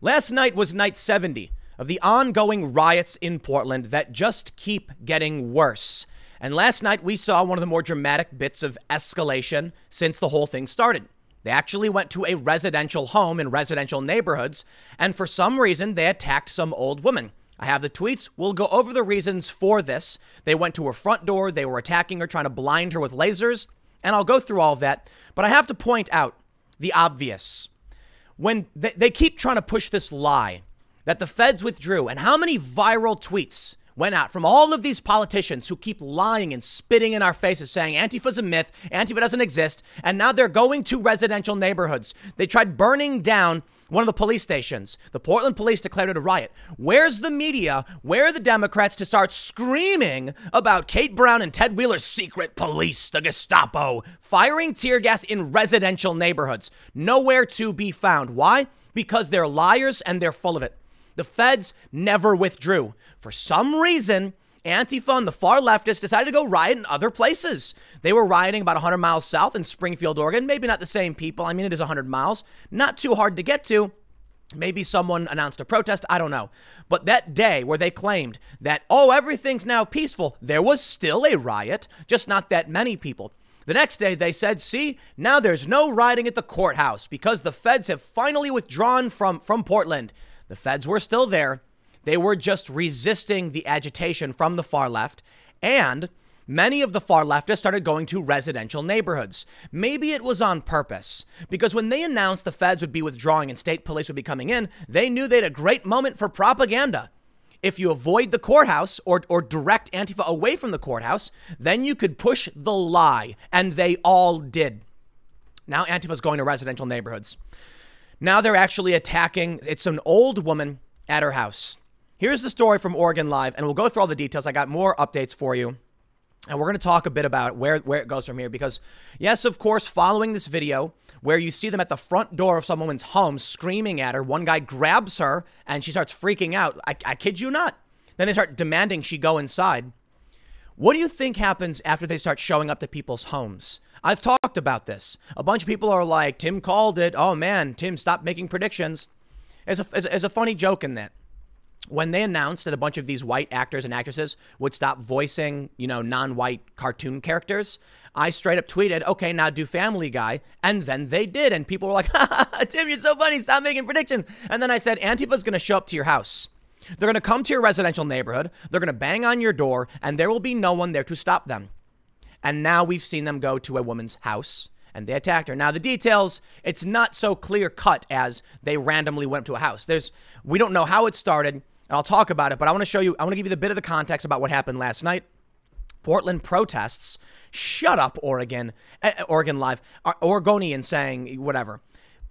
Last night was night 70 of the ongoing riots in Portland that just keep getting worse. And last night we saw one of the more dramatic bits of escalation since the whole thing started. They actually went to a residential home in residential neighborhoods, and for some reason they attacked some old woman. I have the tweets. We'll go over the reasons for this. They went to her front door. They were attacking her, trying to blind her with lasers, and I'll go through all of that. But I have to point out the obvious. When they keep trying to push this lie that the feds withdrew, and how many viral tweets went out from all of these politicians who keep lying and spitting in our faces saying Antifa's a myth, Antifa doesn't exist, and now they're going to residential neighborhoods. They tried burning down one of the police stations. The Portland police declared it a riot. Where's the media? Where are the Democrats to start screaming about Kate Brown and Ted Wheeler's secret police, the Gestapo, firing tear gas in residential neighborhoods? Nowhere to be found. Why? Because they're liars and they're full of it. The feds never withdrew. For some reason, Antifa and the far leftists decided to go riot in other places. They were rioting about 100 miles south in Springfield, Oregon. Maybe not the same people. I mean, it is 100 miles. Not too hard to get to. Maybe someone announced a protest. I don't know. But that day where they claimed that, oh, everything's now peaceful, there was still a riot, just not that many people. The next day, they said, see, now there's no rioting at the courthouse because the feds have finally withdrawn from Portland. The feds were still there. They were just resisting the agitation from the far left, and many of the far leftists started going to residential neighborhoods. Maybe it was on purpose, because when they announced the feds would be withdrawing and state police would be coming in, they knew they had a great moment for propaganda. If you avoid the courthouse or direct Antifa away from the courthouse, then you could push the lie, and they all did. Now Antifa's going to residential neighborhoods. Now they're actually attacking. It's an old woman at her house. Here's the story from Oregon Live, and we'll go through all the details. I got more updates for you, and we're going to talk a bit about where it goes from here, because, yes, of course, following this video where you see them at the front door of some woman's home screaming at her, one guy grabs her, and she starts freaking out. I kid you not. Then they start demanding she go inside. What do you think happens after they start showing up to people's homes? I've talked about this. A bunch of people are like, Tim called it. Oh, man, Tim, stop making predictions. There's a funny joke in that. When they announced that a bunch of these white actors and actresses would stop voicing, non-white cartoon characters, I straight up tweeted, okay, now do Family Guy. And then they did. And people were like, Tim, you're so funny. Stop making predictions. And then I said, Antifa's going to show up to your house. They're going to come to your residential neighborhood. They're going to bang on your door, and there will be no one there to stop them. And now we've seen them go to a woman's house, and they attacked her. Now, the details, it's not so clear cut as they randomly went to a house. We don't know how it started. And I'll talk about it, but I want to give you the bit of the context about what happened last night. Portland protests. Shut up, Oregon. Oregon Live. Oregonian saying whatever.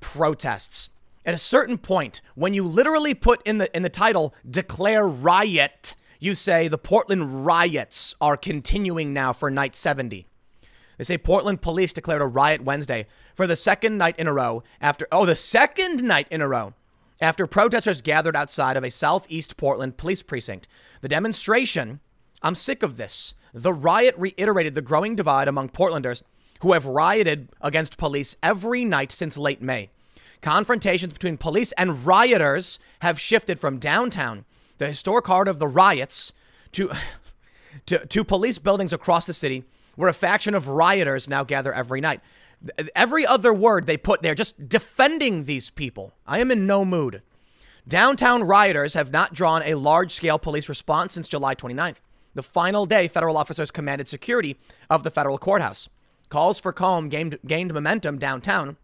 Protests. At a certain point, when you literally put in the title, declare riot, you say the Portland riots are continuing now for night 70. They say Portland police declared a riot Wednesday for the second night in a row after protesters gathered outside of a southeast Portland police precinct. The demonstration, I'm sick of this. The riot reiterated the growing divide among Portlanders who have rioted against police every night since late May. Confrontations between police and rioters have shifted from downtown, the historic heart of the riots, to police buildings across the city, where a faction of rioters now gather every night. Every other word they put there, just defending these people. I am in no mood. Downtown rioters have not drawn a large-scale police response since July 29th, the final day federal officers commanded security of the federal courthouse. Calls for calm gained momentum downtown.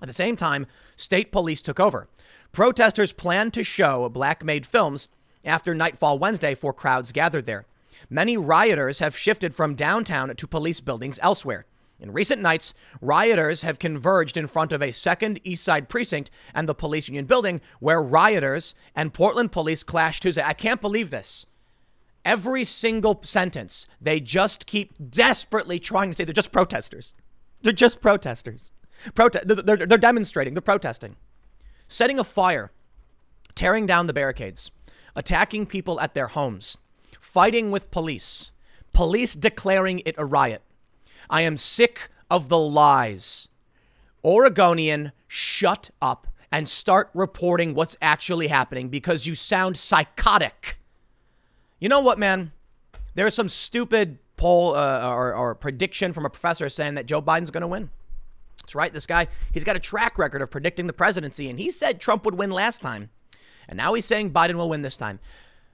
At the same time, state police took over. Protesters planned to show black-made films after nightfall Wednesday for crowds gathered there. Many rioters have shifted from downtown to police buildings elsewhere. In recent nights, rioters have converged in front of a second East Side precinct and the police union building, where rioters and Portland police clashed Tuesday. I can't believe this. Every single sentence, they just keep desperately trying to say they're just protesters. They're just protesters. They're demonstrating. They're protesting. Setting a fire, tearing down the barricades, attacking people at their homes, fighting with police declaring it a riot. I am sick of the lies. Oregonian, shut up and start reporting what's actually happening because you sound psychotic. You know what, man? There's some stupid poll or prediction from a professor saying that Joe Biden's going to win. That's right. This guy, he's got a track record of predicting the presidency, and he said Trump would win last time. And now he's saying Biden will win this time.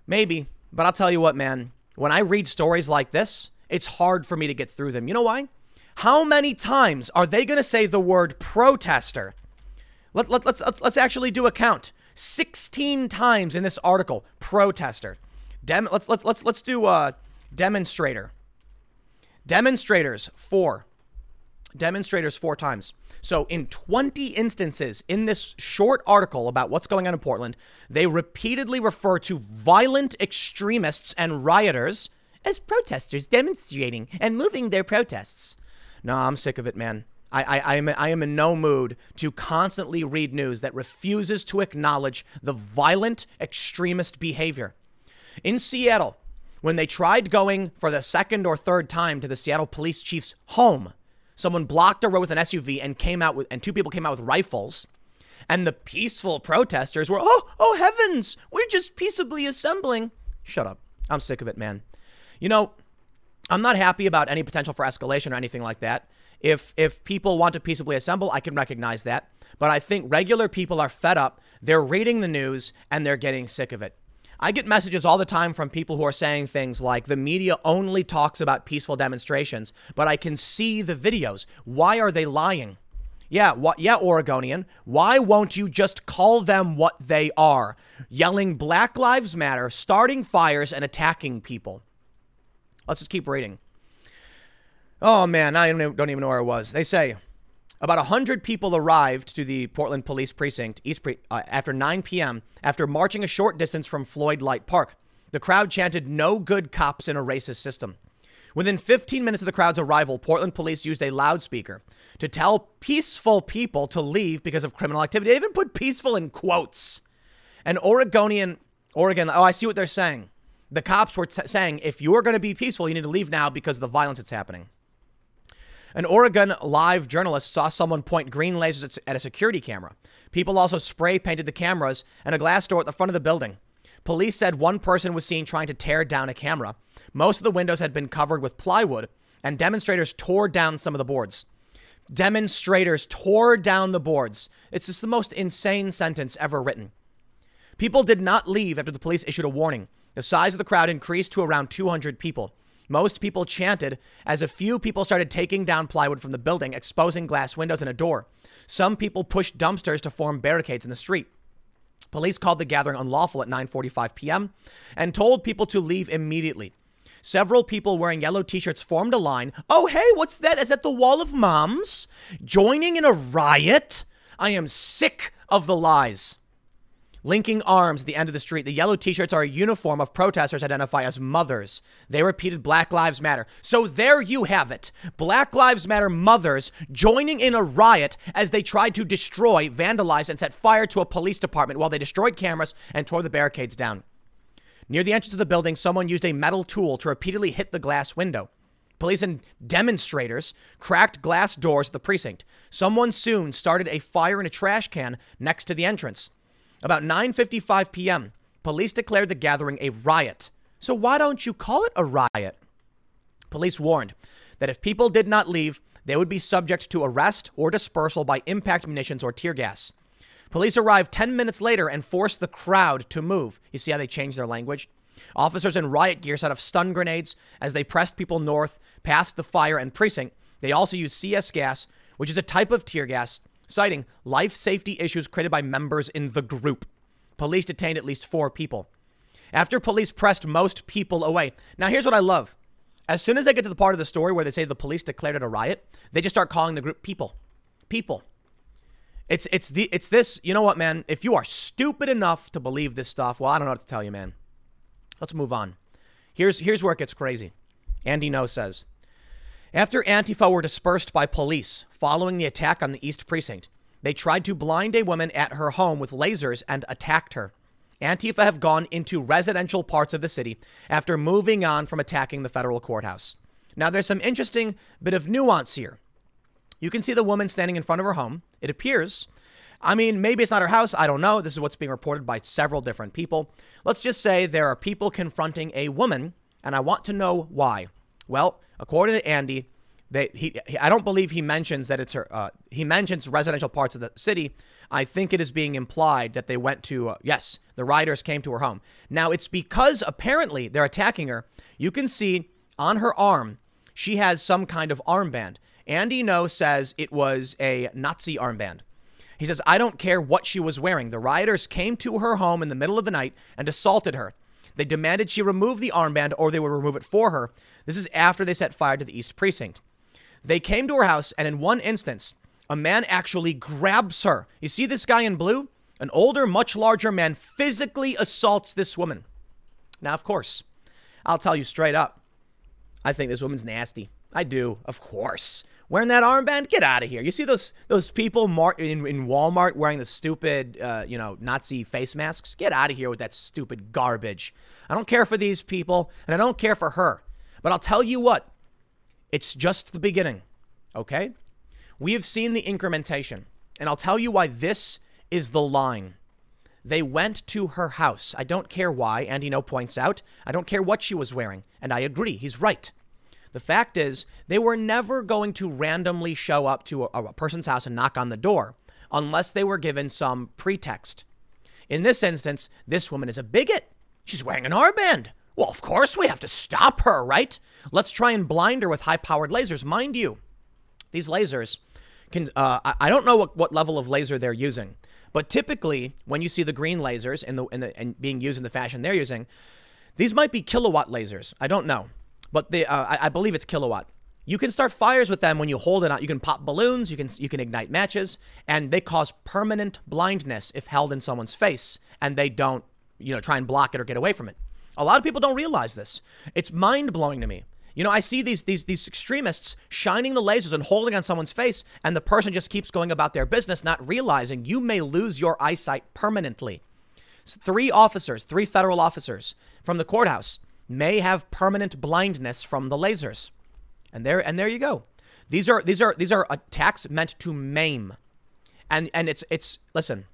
Maybe. But I'll tell you what, man, when I read stories like this, it's hard for me to get through them. You know why? How many times are they going to say the word protester? Let's actually do a count. 16 times in this article, protester. Let's do demonstrator. Demonstrators 4 times. So in 20 instances in this short article about what's going on in Portland, they repeatedly refer to violent extremists and rioters as protesters demonstrating and moving their protests. No, I'm sick of it, man. I am in no mood to constantly read news that refuses to acknowledge the violent extremist behavior. In Seattle, when they tried going for the second or third time to the Seattle police chief's home, someone blocked a road with an SUV and two people came out with rifles. And the peaceful protesters were, oh heavens, we're just peaceably assembling. Shut up. I'm sick of it, man. You know, I'm not happy about any potential for escalation or anything like that. If people want to peaceably assemble, I can recognize that. But I think regular people are fed up. They're reading the news and they're getting sick of it. I get messages all the time from people who are saying things like the media only talks about peaceful demonstrations, but I can see the videos. Why are they lying? Yeah, Oregonian. Why won't you just call them what they are? Yelling Black Lives Matter, starting fires, and attacking people. Let's just keep reading. Oh, man, I don't even know where I was. They say about 100 people arrived to the Portland Police Precinct after 9 p.m. after marching a short distance from Floyd Light Park. The crowd chanted, "No good cops in a racist system." Within 15 minutes of the crowd's arrival, Portland police used a loudspeaker to tell peaceful people to leave because of criminal activity. They even put peaceful in quotes. And Oregon, I see what they're saying. The cops were saying, if you're going to be peaceful, you need to leave now because of the violence that's happening. An Oregon Live journalist saw someone point green lasers at a security camera. People also spray painted the cameras and a glass door at the front of the building. Police said one person was seen trying to tear down a camera. Most of the windows had been covered with plywood, and demonstrators tore down some of the boards. Demonstrators tore down the boards. It's just the most insane sentence ever written. People did not leave after the police issued a warning. The size of the crowd increased to around 200 people. Most people chanted as a few people started taking down plywood from the building, exposing glass windows and a door. Some people pushed dumpsters to form barricades in the street. Police called the gathering unlawful at 9:45 p.m. and told people to leave immediately. Several people wearing yellow t-shirts formed a line. Oh, hey, what's that? Is that the Wall of Moms? Joining in a riot? I am sick of the lies. Linking arms at the end of the street. The yellow t-shirts are a uniform of protesters identify as mothers. They repeated Black Lives Matter. So there you have it. Black Lives Matter mothers joining in a riot as they tried to destroy, vandalize, and set fire to a police department while they destroyed cameras and tore the barricades down. Near the entrance of the building, someone used a metal tool to repeatedly hit the glass window. Police and demonstrators cracked glass doors at the precinct. Someone soon started a fire in a trash can next to the entrance. About 9:55 p.m., police declared the gathering a riot. So why don't you call it a riot? Police warned that if people did not leave, they would be subject to arrest or dispersal by impact munitions or tear gas. Police arrived 10 minutes later and forced the crowd to move. You see how they changed their language? Officers in riot gear set off stun grenades as they pressed people north past the fire and precinct. They also used CS gas, which is a type of tear gas, citing life safety issues created by members in the group. Police detained at least 4 people. After police pressed most people away. Now, here's what I love. As soon as they get to the part of the story where they say the police declared it a riot, they just start calling the group people. People. It's this, you know what, man? If you are stupid enough to believe this stuff, well, I don't know what to tell you, man. Let's move on. Here's where it gets crazy. Andy No says, after Antifa were dispersed by police following the attack on the East Precinct, they tried to blind a woman at her home with lasers and attacked her. Antifa have gone into residential parts of the city after moving on from attacking the federal courthouse. Now, there's some interesting bit of nuance here. You can see the woman standing in front of her home, it appears, I mean, maybe it's not her house. I don't know. This is what's being reported by several different people. Let's just say there are people confronting a woman, and I want to know why. Well, according to Andy, I don't believe he mentions that it's her. He mentions residential parts of the city. I think it is being implied that they went to, yes, the rioters came to her home. Now, it's because apparently they're attacking her. You can see on her arm, she has some kind of armband. Andy No says it was a Nazi armband. He says, I don't care what she was wearing. The rioters came to her home in the middle of the night and assaulted her. They demanded she remove the armband or they would remove it for her. This is after they set fire to the East Precinct. They came to her house, and in one instance, a man actually grabs her. You see this guy in blue? An older, much larger man physically assaults this woman. Now, of course, I'll tell you straight up, I think this woman's nasty. I do, of course. Wearing that armband? Get out of here. You see those people in Walmart wearing the stupid, Nazi face masks? Get out of here with that stupid garbage. I don't care for these people, and I don't care for her. But I'll tell you what. It's just the beginning, okay? We have seen the incrementation, and I'll tell you why this is the line. They went to her house. I don't care why. Andy No points out. I don't care what she was wearing, and I agree. He's right. The fact is, they were never going to randomly show up to a person's house and knock on the door unless they were given some pretext. In this instance, this woman is a bigot. She's wearing an armband. Well, of course we have to stop her, right? Let's try and blind her with high-powered lasers. Mind you, these lasers can, I don't know what level of laser they're using, but typically when you see the green lasers and being used in the fashion they're using, these might be kilowatt lasers. I don't know, but I believe it's kilowatt. You can start fires with them when you hold it out. You can pop balloons, you can ignite matches, and they cause permanent blindness if held in someone's face and they don't, try and block it or get away from it. A lot of people don't realize this. It's mind-blowing to me. I see these extremists shining the lasers and holding on someone's face, and the person just keeps going about their business, not realizing you may lose your eyesight permanently. So 3 federal officers from the courthouse may have permanent blindness from the lasers. And there you go. These are attacks meant to maim. And it's listen,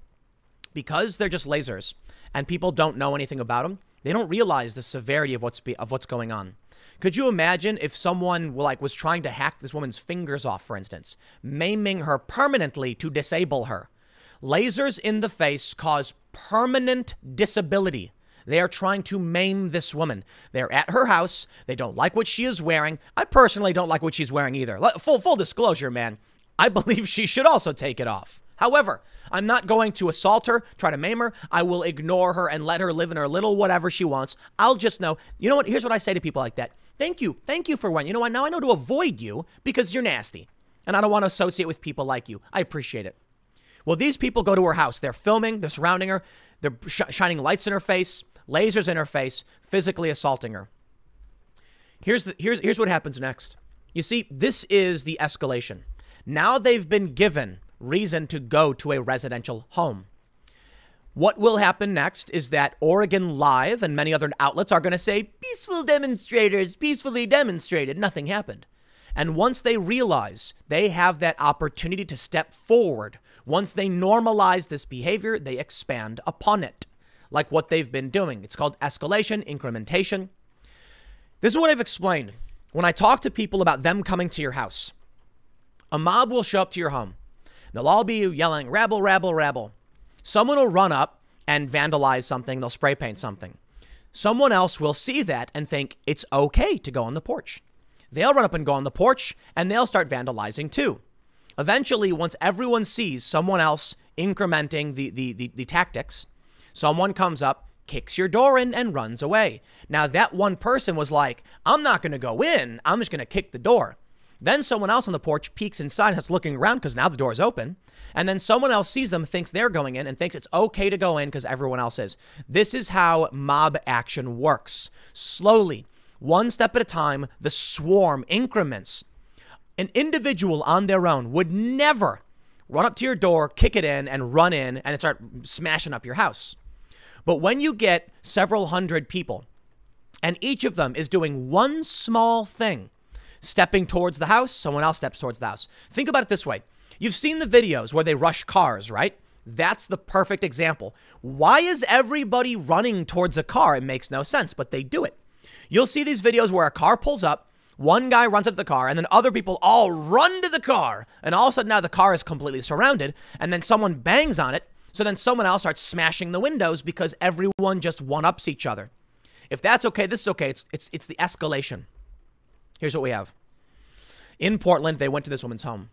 because they're just lasers and people don't know anything about them, they don't realize the severity of what's going on. Could you imagine if someone was trying to hack this woman's fingers off, for instance, maiming her permanently to disable her? Lasers in the face cause permanent disability. They are trying to maim this woman. They're at her house. They don't like what she is wearing. I personally don't like what she's wearing either. Full disclosure, man. I believe she should also take it off. However, I'm not going to assault her, try to maim her. I will ignore her and let her live in her little whatever she wants. I'll just know, you know what? Here's what I say to people like that. Thank you. Thank you for when. You know what? Now I know to avoid you because you're nasty. And I don't want to associate with people like you. I appreciate it. Well, these people go to her house. They're filming. They're surrounding her. They're shining lights in her face, lasers in her face, physically assaulting her. Here's what happens next. You see, this is the escalation. Now they've been given reason to go to a residential home. What will happen next is that Oregon Live and many other outlets are going to say, peaceful demonstrators peacefully demonstrated. Nothing happened. And once they realize they have that opportunity to step forward, once they normalize this behavior, they expand upon it, like what they've been doing. It's called escalation, incrementation. This is what I've explained. When I talk to people about them coming to your house, a mob will show up to your home. They'll all be yelling, rabble, rabble, rabble. Someone will run up and vandalize something. They'll spray paint something. Someone else will see that and think it's okay to go on the porch. They'll run up and go on the porch and they'll start vandalizing too. Eventually, once everyone sees someone else incrementing the tactics, someone comes up, kicks your door in and runs away. Now that one person was like, I'm not going to go in. I'm just going to kick the door. Then someone else on the porch peeks inside and starts looking around because now the door is open. And then someone else sees them, thinks they're going in, and thinks it's okay to go in because everyone else is. This is how mob action works. Slowly, one step at a time, the swarm increments. An individual on their own would never run up to your door, kick it in, and run in and start smashing up your house. But when you get several hundred people, and each of them is doing one small thing, stepping towards the house, someone else steps towards the house. Think about it this way. You've seen the videos where they rush cars, right? That's the perfect example. Why is everybody running towards a car? It makes no sense, but they do it. You'll see these videos where a car pulls up, one guy runs up to the car, and then other people all run to the car. And all of a sudden now the car is completely surrounded, and then someone bangs on it. So then someone else starts smashing the windows because everyone just one-ups each other. If that's okay, this is okay. It's the escalation. Here's what we have. In Portland, they went to this woman's home.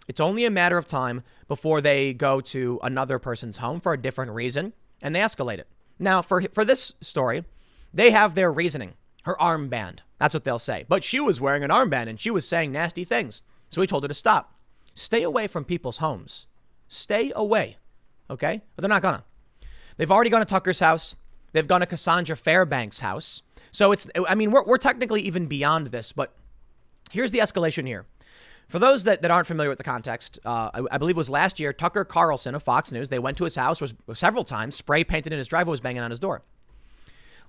It's only a matter of time before they go to another person's home for a different reason, and they escalate it. Now, for this story, they have their reasoning. Her armband. That's what they'll say. But she was wearing an armband, and she was saying nasty things. So he told her to stop. Stay away from people's homes. Stay away. Okay? But they're not gonna. They've already gone to Tucker's house. They've gone to Cassandra Fairbanks' house. So we're technically even beyond this, but here's the escalation here. For those that aren't familiar with the context, I believe it was last year, Tucker Carlson of Fox News, they went to his house, was several times, spray painted in his driveway, was banging on his door.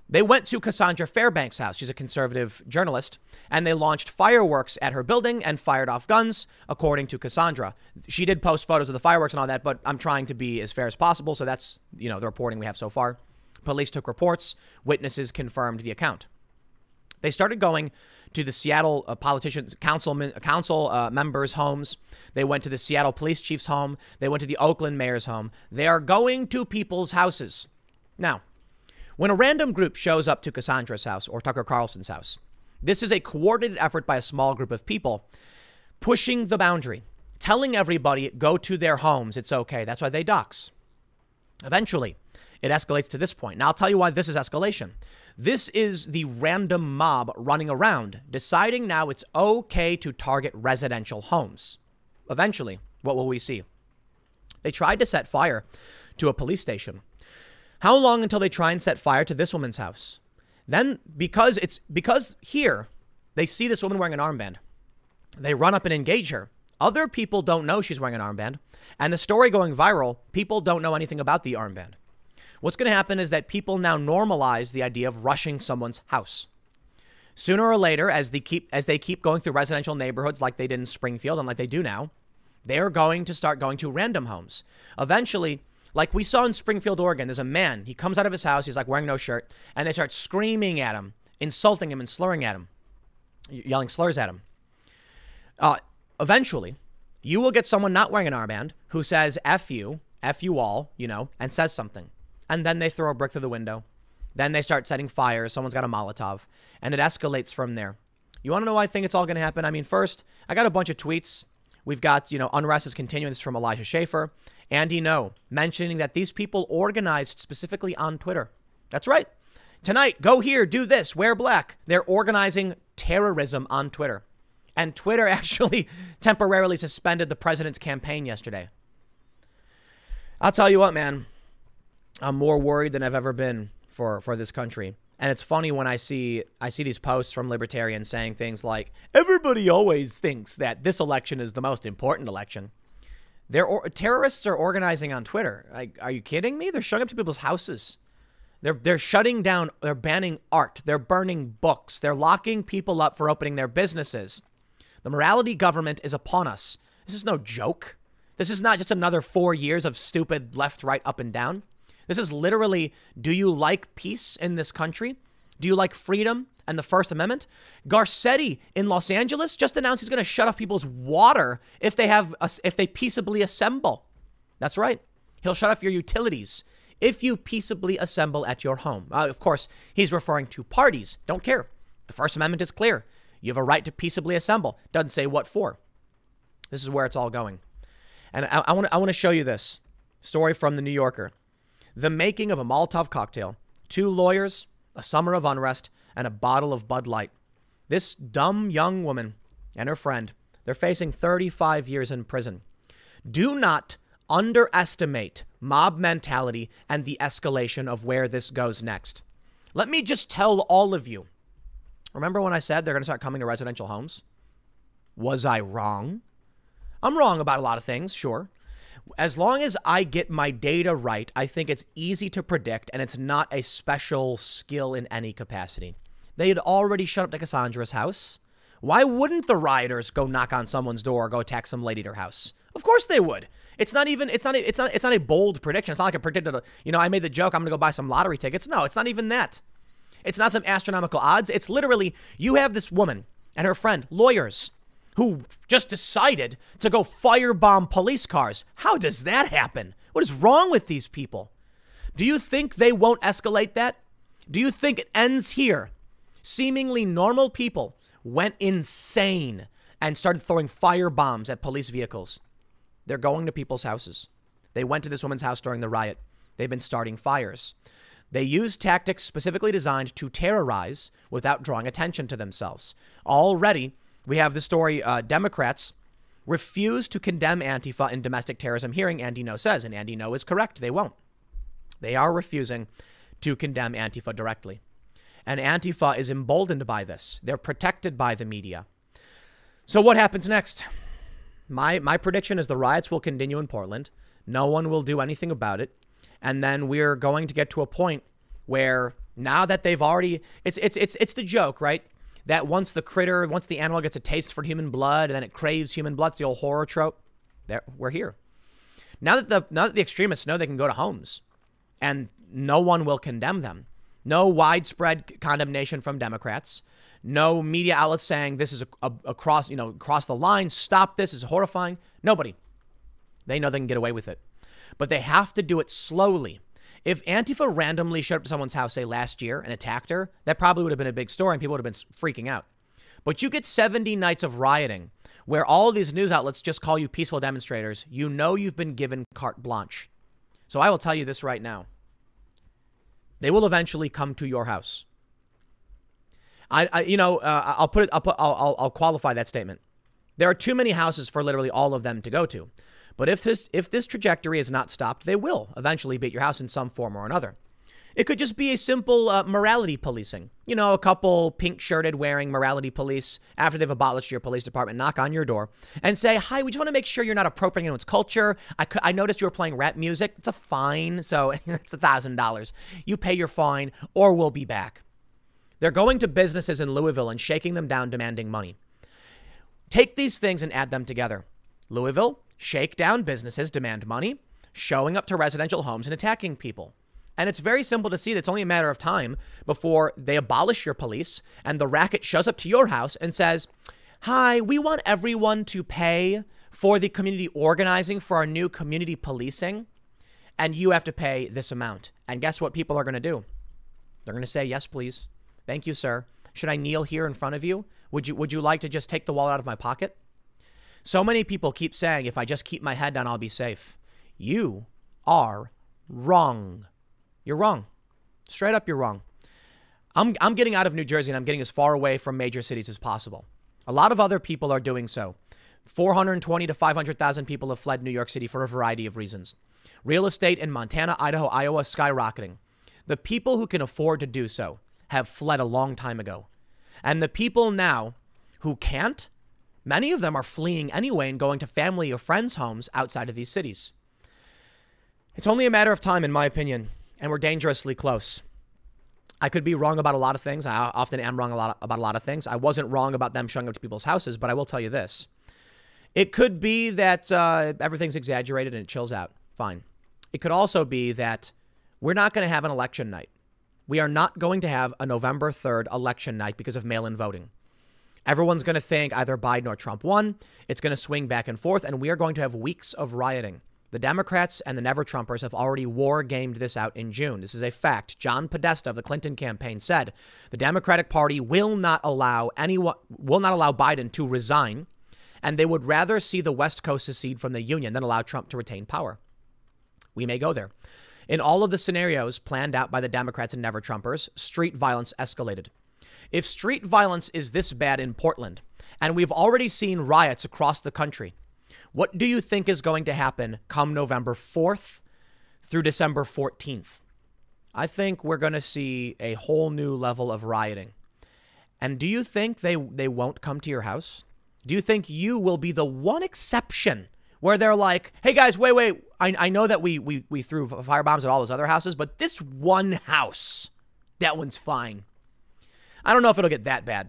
They went to Cassandra Fairbanks' house. She's a conservative journalist, and they launched fireworks at her building and fired off guns, according to Cassandra. She did post photos of the fireworks and all that, but I'm trying to be as fair as possible, so that's, the reporting we have so far. Police took reports. Witnesses confirmed the account. They started going to the Seattle politicians, council members' homes. They went to the Seattle police chief's home. They went to the Oakland mayor's home. They are going to people's houses. Now, when a random group shows up to Cassandra's house or Tucker Carlson's house, this is a coordinated effort by a small group of people pushing the boundary, telling everybody, go to their homes. It's okay. That's why they dox. Eventually, it escalates to this point. Now, I'll tell you why this is escalation. This is the random mob running around, deciding now it's okay to target residential homes. Eventually, what will we see? They tried to set fire to a police station. How long until they try and set fire to this woman's house? Then, because here, they see this woman wearing an armband. They run up and engage her. Other people don't know she's wearing an armband. And the story going viral, people don't know anything about the armband. What's going to happen is that people now normalize the idea of rushing someone's house. Sooner or later, as they keep going through residential neighborhoods like they did in Springfield and like they do now, they're going to start going to random homes. Eventually, like we saw in Springfield, Oregon, there's a man. He comes out of his house. He's like wearing no shirt. And they start screaming at him, insulting him and slurring at him, yelling slurs at him. Eventually, you will get someone not wearing an armband who says, F you all, and says something. And then they throw a brick through the window. Then they start setting fires. Someone's got a Molotov. And it escalates from there. You want to know why I think it's all going to happen? I mean, first, I got a bunch of tweets. We've got, unrest is continuing. This is from Elijah Schaefer. Andy No, mentioning that these people organized specifically on Twitter. That's right. Tonight, go here, do this, wear black. They're organizing terrorism on Twitter. And Twitter actually temporarily suspended the president's campaign yesterday. I'll tell you what, man. I'm more worried than I've ever been for this country. And it's funny when I see these posts from libertarians saying things like, everybody always thinks that this election is the most important election. Terrorists are organizing on Twitter. Are you kidding me? They're showing up to people's houses. They're shutting down. They're banning art. They're burning books. They're locking people up for opening their businesses. The morality government is upon us. This is no joke. This is not just another 4 years of stupid left, right, up and down. This is literally, do you like peace in this country? Do you like freedom and the First Amendment? Garcetti in Los Angeles just announced he's going to shut off people's water if they peaceably assemble. That's right. He'll shut off your utilities if you peaceably assemble at your home. Of course, he's referring to parties. Don't care. The First Amendment is clear. You have a right to peaceably assemble. Doesn't say what for. This is where it's all going. And I want to show you this story from the New Yorker. The making of a Molotov cocktail, 2 lawyers, a summer of unrest, and a bottle of Bud Light. This dumb young woman and her friend, they're facing 35 years in prison. Do not underestimate mob mentality and the escalation of where this goes next. Let me just tell all of you. Remember when I said they're going to start coming to residential homes? Was I wrong? I'm wrong about a lot of things, sure. As long as I get my data right, I think it's easy to predict, and it's not a special skill in any capacity. They had already shut up to Cassandra's house. Why wouldn't the rioters go knock on someone's door or go attack some lady at her house? Of course they would. It's not a bold prediction. It's not like I predicted, I made the joke, I'm going to go buy some lottery tickets. No, it's not even that. It's not some astronomical odds. It's literally, you have this woman and her friend, lawyers, who just decided to go firebomb police cars. How does that happen? What is wrong with these people? Do you think they won't escalate that? Do you think it ends here? Seemingly normal people went insane and started throwing fire bombs at police vehicles. They're going to people's houses. They went to this woman's house during the riot. They've been starting fires. They used tactics specifically designed to terrorize without drawing attention to themselves. Already, we have the story, Democrats refuse to condemn Antifa in domestic terrorism hearing, Andy No says, and Andy No is correct. They won't. They are refusing to condemn Antifa directly. And Antifa is emboldened by this. They're protected by the media. So what happens next? My prediction is the riots will continue in Portland. No one will do anything about it. And then we're going to get to a point where now that they've already, it's the joke, right? That once the animal gets a taste for human blood and then it craves human blood, it's the old horror trope. We're here. Now that the extremists know they can go to homes and no one will condemn them. No widespread condemnation from Democrats. No media outlets saying this is across the line. Stop this. It's horrifying. Nobody. They know they can get away with it. But they have to do it slowly. If Antifa randomly showed up to someone's house, say last year, and attacked her, that probably would have been a big story and people would have been freaking out. But you get 70 nights of rioting where all of these news outlets just call you peaceful demonstrators. You know you've been given carte blanche. So I will tell you this right now. They will eventually come to your house. I'll qualify that statement. There are too many houses for literally all of them to go to. But if this trajectory is not stopped, they will eventually be at your house in some form or another. It could just be a simple morality policing. A couple pink-shirted wearing morality police after they've abolished your police department knock on your door and say, hi, we just want to make sure you're not appropriating anyone's culture. I noticed you were playing rap music. It's a fine, so it's $1,000. You pay your fine or we'll be back. They're going to businesses in Louisville and shaking them down, demanding money. Take these things and add them together. Louisville, shake down businesses, demand money, showing up to residential homes and attacking people. And it's very simple to see that it's only a matter of time before they abolish your police and the racket shows up to your house and says, hi, we want everyone to pay for the community organizing for our new community policing. And you have to pay this amount. And guess what people are going to do? They're going to say, yes, please. Thank you, sir. Should I kneel here in front of you? Would you like to just take the wallet out of my pocket? So many people keep saying, if I just keep my head down, I'll be safe. You are wrong. You're wrong. Straight up, you're wrong. I'm getting out of New Jersey and I'm getting as far away from major cities as possible. A lot of other people are doing so. 420 to 500,000 people have fled New York City for a variety of reasons. Real estate in Montana, Idaho, Iowa skyrocketing. The people who can afford to do so have fled a long time ago. And the people now who can't, many of them are fleeing anyway and going to family or friends' homes outside of these cities. It's only a matter of time, in my opinion, and we're dangerously close. I could be wrong about a lot of things. I often am wrong about a lot of things. I wasn't wrong about them showing up to people's houses, but I will tell you this. It could be that everything's exaggerated and it chills out. Fine. It could also be that we're not going to have an election night. We are not going to have a November 3rd election night because of mail-in voting. Everyone's going to think either Biden or Trump won. It's going to swing back and forth, and we are going to have weeks of rioting. The Democrats and the Never-Trumpers have already war-gamed this out in June. This is a fact. John Podesta of the Clinton campaign said the Democratic Party will not allow Biden to resign, and they would rather see the West Coast secede from the Union than allow Trump to retain power. We may go there. In all of the scenarios planned out by the Democrats and Never-Trumpers, street violence escalated. If street violence is this bad in Portland, and we've already seen riots across the country, what do you think is going to happen come November 4th through December 14th? I think we're going to see a whole new level of rioting. And do you think they won't come to your house? Do you think you will be the one exception where they're like, hey guys, wait, I know that we threw firebombs at all those other houses, but this one house, that one's fine. I don't know if it'll get that bad.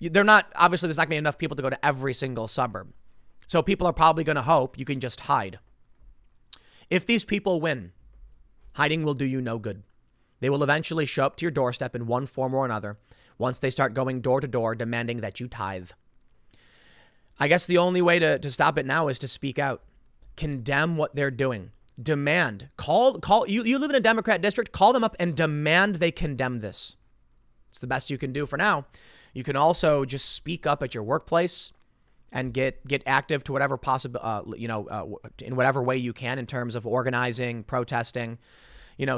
Obviously there's not going to be enough people to go to every single suburb. So people are probably going to hope you can just hide. If these people win, hiding will do you no good. They will eventually show up to your doorstep in one form or another once they start going door to door demanding that you tithe. I guess the only way to stop it now is to speak out. Condemn what they're doing. Demand. You live in a Democrat district, call them up and demand they condemn this. It's the best you can do for now. You can also just speak up at your workplace and get active to whatever possible, in whatever way you can in terms of organizing, protesting,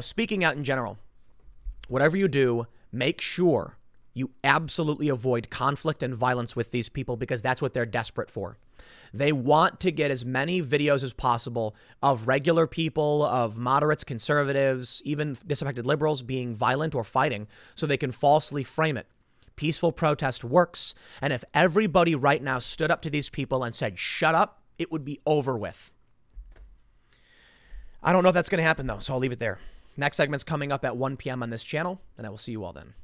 speaking out in general. Whatever you do, make sure you absolutely avoid conflict and violence with these people because that's what they're desperate for. They want to get as many videos as possible of regular people, of moderates, conservatives, even disaffected liberals being violent or fighting so they can falsely frame it. Peaceful protest works. And if everybody right now stood up to these people and said, shut up, it would be over with. I don't know if that's going to happen, though, so I'll leave it there. Next segment's coming up at 1 p.m. on this channel, and I will see you all then.